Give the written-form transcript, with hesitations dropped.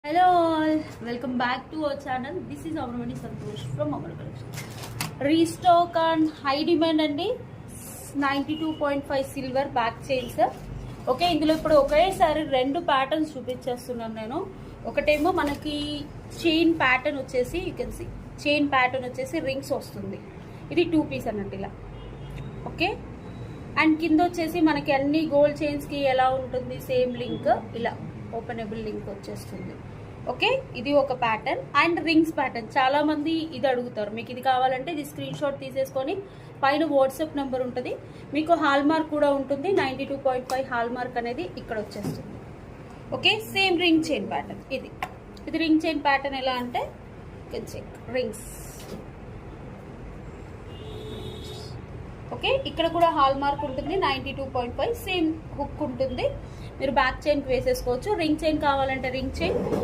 Hello all, welcome back to our channel. This is Amramani Santosh from Amara Collection. Restock and high demand అండి 92.5 silver back chains. Okay, ఇందులో ఇప్పుడు ఒకేసారి రెండు patterns చూపించేస్తున్నాను నేను. ఒకటేమో మనకి చైన్ ప్యాటర్న్ వచ్చేసి you can see chain pattern వచ్చేసి రింగ్స్ వస్తుంది. ఇది 2 పీస్ అన్నట్టు ఇలా. ఓకే, అండ్ కింద వచ్చేసి మనకి అన్ని గోల్డ్ చైన్స్కి ఎలా ఉంటుంది సేమ్ లింక్ ఇలా ఓపెనబుల్ లింక్ వచ్చేస్తుంది. ఓకే, ఇది ఒక ప్యాటర్న్. అండ్ రింగ్స్ ప్యాటర్న్ చాలా మంది ఇది అడుగుతారు. మీకు ఇది కావాలంటే ఇది స్క్రీన్ షాట్ తీసేసుకొని పైన వాట్సాప్ నెంబర్ ఉంటుంది, మీకు హాల్ మార్క్ కూడా ఉంటుంది. 92.5 హాల్ మార్క్ అనేది ఇక్కడ వచ్చేస్తుంది. Okay, same ring chain pattern. ఇది రింగ్ చైన్ ప్యాటర్న్ ఎలా అంటే చెక్ రింగ్స్. ఓకే, ఇక్కడ కూడా హాల్ మార్క్ ఉంటుంది. 92.5 సేమ్ హుక్ ఉంటుంది. మీరు బ్యాక్ చైన్కి వేసేసుకోవచ్చు. రింగ్ చైన్ కావాలంటే రింగ్ చైన్,